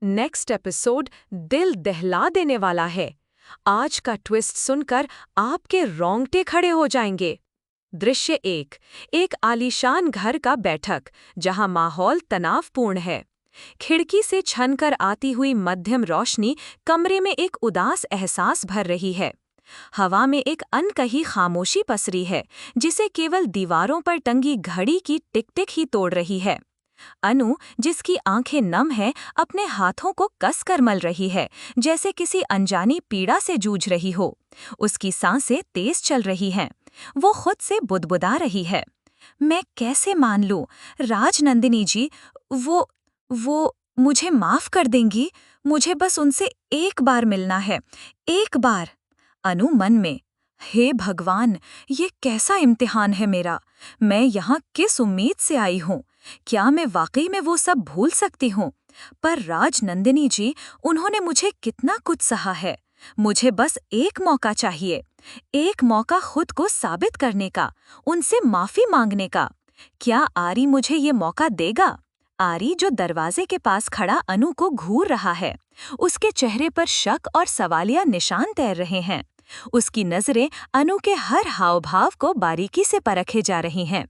Next episode दिल दहला देने वाला है। आज का ट्विस्ट सुनकर आपके रोंगटे खड़े हो जाएंगे। दृश्य एक आलीशान घर का बैठक जहां माहौल तनावपूर्ण है। खिड़की से छनकर आती हुई मध्यम रोशनी कमरे में एक उदास एहसास भर रही है। हवा में एक अनकही खामोशी पसरी है जिसे केवल दीवारों पर टंगी घड़ी की टिक टिक ही तोड़ रही है। अनु, जिसकी आंखें नम हैं, अपने हाथों को कसकर मल रही है, जैसे किसी अनजानी पीड़ा से जूझ रही हो। उसकी सांसें तेज चल रही हैं। वो खुद से बुदबुदा रही है। मैं कैसे मान लूं, राजनंदिनी जी, वो मुझे माफ कर देंगी। मुझे बस उनसे एक बार मिलना है, एक बार। अनु मन में, हे भगवान, ये कैसा इम्तिहान है मेरा। मैं यहाँ किस उम्मीद से आई हूँ? क्या मैं वाकई में वो सब भूल सकती हूँ? पर राजनंदिनी जी, उन्होंने मुझे कितना कुछ सहा है। मुझे बस एक मौका चाहिए, एक मौका खुद को साबित करने का, उनसे माफी मांगने का। क्या आरी मुझे ये मौका देगा? आरी, जो दरवाजे के पास खड़ा अनु को घूर रहा है, उसके चेहरे पर शक और सवालिया निशान तैर रहे हैं। उसकी नजरें अनु के हर हाव भाव को बारीकी से परखे जा रही हैं।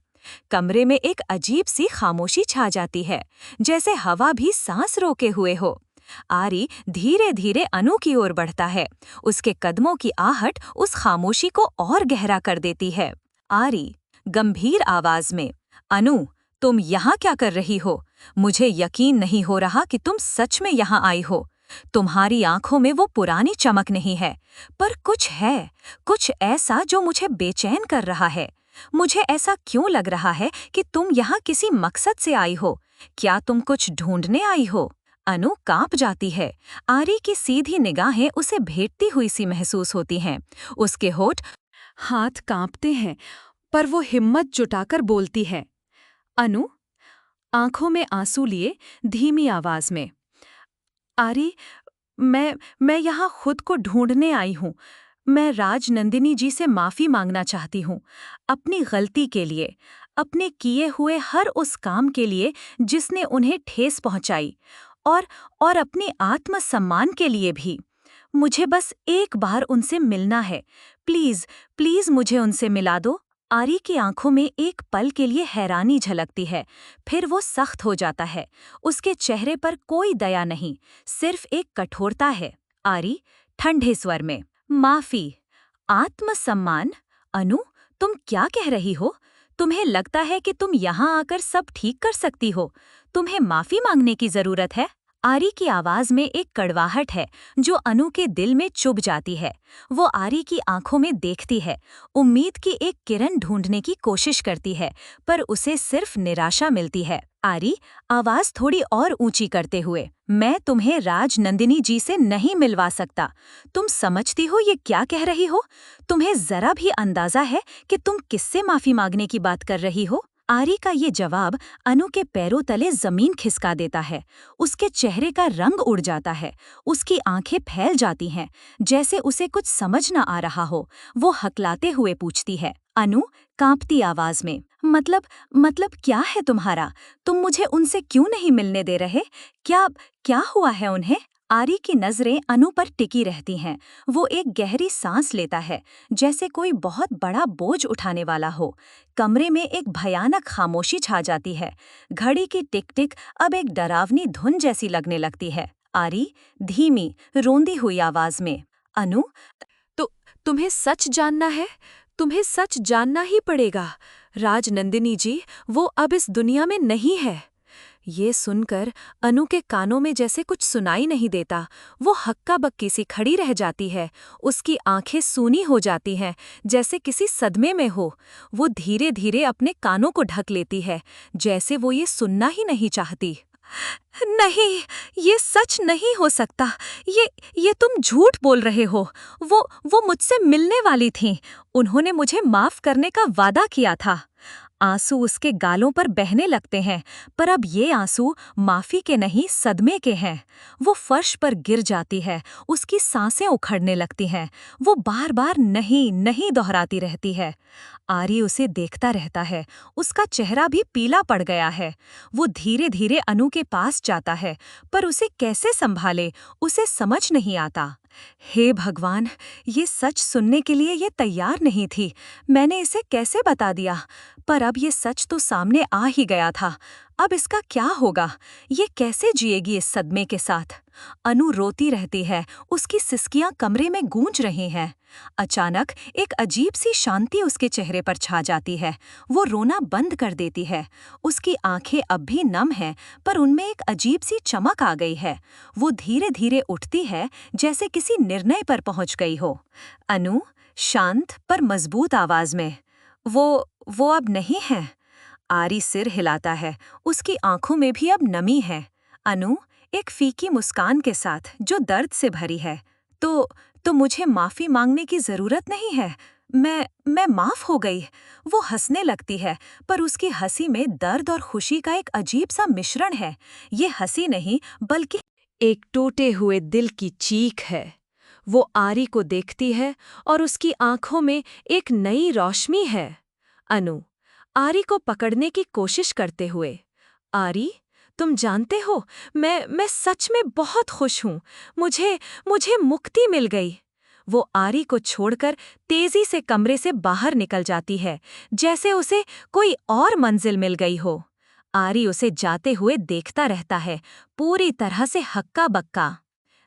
कमरे में एक अजीब सी खामोशी छा जाती है, जैसे हवा भी सांस रोके हुए हो। आरी धीरे धीरे अनु की ओर बढ़ता है। उसके कदमों की आहट उस खामोशी को और गहरा कर देती है। आरी गंभीर आवाज में, अनु, तुम यहाँ क्या कर रही हो? मुझे यकीन नहीं हो रहा कि तुम सच में यहाँ आई हो। तुम्हारी आंखों में वो पुरानी चमक नहीं है, पर कुछ है, कुछ ऐसा जो मुझे बेचैन कर रहा है। मुझे ऐसा क्यों लग रहा है कि तुम यहाँ किसी मकसद से आई हो? क्या तुम कुछ ढूंढने आई हो? अनु कांप जाती है। आरी की सीधी निगाहें उसे भेंटती हुई सी महसूस होती हैं। उसके होठ, हाथ कांपते हैं, पर वो हिम्मत जुटाकर बोलती है, अनु, आंखों में आंसू लिए धीमी आवाज में, आरी, मैं यहाँ खुद को ढूंढने आई हूँ। मैं राजनंदिनी जी से माफी मांगना चाहती हूँ, अपनी गलती के लिए, अपने किए हुए हर उस काम के लिए जिसने उन्हें ठेस पहुंचाई, और अपने आत्मसम्मान के लिए भी। मुझे बस एक बार उनसे मिलना है। प्लीज, प्लीज मुझे उनसे मिला दो। आरी की आंखों में एक पल के लिए हैरानी झलकती है, फिर वो सख्त हो जाता है। उसके चेहरे पर कोई दया नहीं, सिर्फ एक कठोरता है। आरी ठंडे स्वर में, माफी, आत्मसम्मान? अनु, तुम क्या कह रही हो? तुम्हें लगता है कि तुम यहाँ आकर सब ठीक कर सकती हो? तुम्हें माफी मांगने की जरूरत है? आरी की आवाज में एक कड़वाहट है जो अनु के दिल में चुभ जाती है। वो आरी की आंखों में देखती है, उम्मीद की एक किरण ढूंढने की कोशिश करती है, पर उसे सिर्फ निराशा मिलती है। आरी, आवाज थोड़ी और ऊंची करते हुए, मैं तुम्हें राजनंदिनी जी से नहीं मिलवा सकता। तुम समझती हो ये क्या कह रही हो? तुम्हें जरा भी अंदाजा है कि तुम किससे माफी मांगने की बात कर रही हो? आरी का ये जवाब अनु के पैरों तले जमीन खिसका देता है। उसके चेहरे का रंग उड़ जाता है, उसकी आंखें फैल जाती हैं, जैसे उसे कुछ समझ न आ रहा हो। वो हकलाते हुए पूछती है, अनु, कांपती आवाज में, मतलब क्या है तुम्हारा? तुम मुझे उनसे क्यों नहीं मिलने दे रहे? क्या हुआ है उन्हें? आरी की नजरें अनु पर टिकी रहती हैं। वो एक गहरी सांस लेता है, जैसे कोई बहुत बड़ा बोझ उठाने वाला हो। कमरे में एक भयानक खामोशी छा जाती है। घड़ी की टिक टिक अब एक डरावनी धुन जैसी लगने लगती है। आरी धीमी, रोंदी हुई आवाज में, अनु, तो तुम्हें सच जानना है? तुम्हें सच जानना ही पड़ेगा। राजनंदिनी जी, वो अब इस दुनिया में नहीं है। ये सुनकर अनु के कानों में जैसे कुछ सुनाई नहीं देता। वो हक्का बक्की सी खड़ी रह जाती है। उसकी आंखें सूनी हो जाती हैं, जैसे किसी सदमे में हो। वो धीरे धीरे अपने कानों को ढक लेती है, जैसे वो ये सुनना ही नहीं चाहती। नहीं, ये सच नहीं हो सकता। ये तुम झूठ बोल रहे हो। वो मुझसे मिलने वाली थीं। उन्होंने मुझे माफ करने का वादा किया था। आंसू उसके गालों पर बहने लगते हैं, पर अब ये आंसू माफी के नहीं सदमे के हैं। वो फर्श पर गिर जाती है, उसकी सांसें उखड़ने लगती हैं। वो बार बार नहीं नहीं दोहराती रहती है। आरी उसे देखता रहता है, उसका चेहरा भी पीला पड़ गया है। वो धीरे धीरे अनु के पास जाता है, पर उसे कैसे संभाले, उसे समझ नहीं आता। हे भगवान, ये सच सुनने के लिए ये तैयार नहीं थी। मैंने इसे कैसे बता दिया? पर अब ये सच तो सामने आ ही गया था। अब इसका क्या होगा? ये कैसे जिएगी इस सदमे के साथ? अनु रोती रहती है, उसकी सिसकियां कमरे में गूंज रही हैं। अचानक एक अजीब सी शांति उसके चेहरे पर छा जाती है। वो रोना बंद कर देती है। उसकी आंखें अब भी नम हैं, पर उनमें एक अजीब सी चमक आ गई है। वो धीरे धीरे उठती है, जैसे किसी निर्णय पर पहुंच गई हो। अनु, शांत पर मजबूत आवाज में, वो अब नहीं है। आरी सिर हिलाता है, उसकी आंखों में भी अब नमी है। अनु, एक फीकी मुस्कान के साथ जो दर्द से भरी है, तो मुझे माफी मांगने की जरूरत नहीं है। मैं माफ हो गई। वो हंसने लगती है, पर उसकी हंसी में दर्द और खुशी का एक अजीब सा मिश्रण है। ये हंसी नहीं, बल्कि एक टूटे हुए दिल की चीख है। वो आरी को देखती है और उसकी आंखों में एक नई रोशनी है। अनु, आरी को पकड़ने की कोशिश करते हुए, आरी, तुम जानते हो, मैं सच में बहुत खुश हूँ। मुझे मुझे मुक्ति मिल गई। वो आरी को छोड़कर तेजी से कमरे से बाहर निकल जाती है, जैसे उसे कोई और मंजिल मिल गई हो। आरी उसे जाते हुए देखता रहता है, पूरी तरह से हक्का बक्का।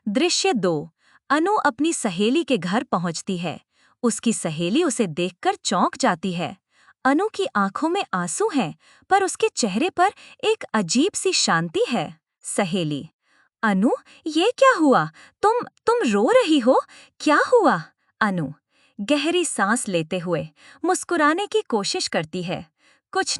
दृश्य 2। अनु अपनी सहेली के घर पहुंचती है। उसकी सहेली उसे देखकर चौंक जाती है। अनु की आंखों में आंसू हैं, पर उसके चेहरे पर एक अजीब सी शांति है। सहेली, अनु, ये क्या हुआ? तुम रो रही हो? क्या हुआ? अनु, गहरी सांस लेते हुए मुस्कुराने की कोशिश करती है। कुछ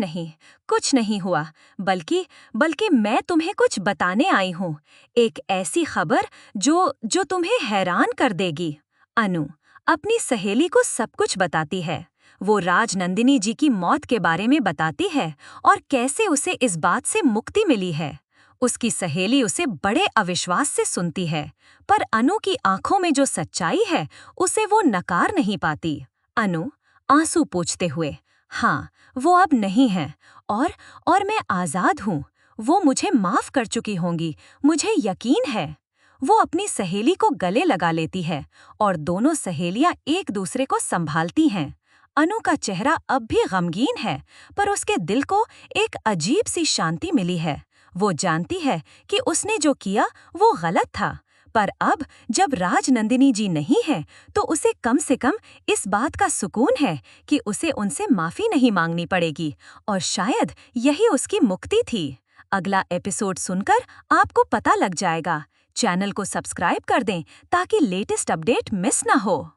नहीं हुआ, बल्कि मैं तुम्हें कुछ बताने आई हूँ। एक ऐसी खबर जो तुम्हें हैरान कर देगी। अनु अपनी सहेली को सब कुछ बताती है। वो राजनंदिनी जी की मौत के बारे में बताती है और कैसे उसे इस बात से मुक्ति मिली है। उसकी सहेली उसे बड़े अविश्वास से सुनती है, पर अनु की आंखों में जो सच्चाई है, उसे वो नकार नहीं पाती। अनु आंसू पोंछते हुए, हाँ, वो अब नहीं है, और मैं आजाद हूँ। वो मुझे माफ कर चुकी होंगी, मुझे यकीन है। वो अपनी सहेली को गले लगा लेती है और दोनों सहेलियां एक दूसरे को संभालती हैं। अनु का चेहरा अब भी गमगीन है, पर उसके दिल को एक अजीब सी शांति मिली है। वो जानती है कि उसने जो किया वो गलत था, पर अब जब राजनंदिनी जी नहीं है, तो उसे कम से कम इस बात का सुकून है कि उसे उनसे माफी नहीं मांगनी पड़ेगी, और शायद यही उसकी मुक्ति थी। अगला एपिसोड सुनकर आपको पता लग जाएगा। चैनल को सब्सक्राइब कर दें ताकि लेटेस्ट अपडेट मिस ना हो।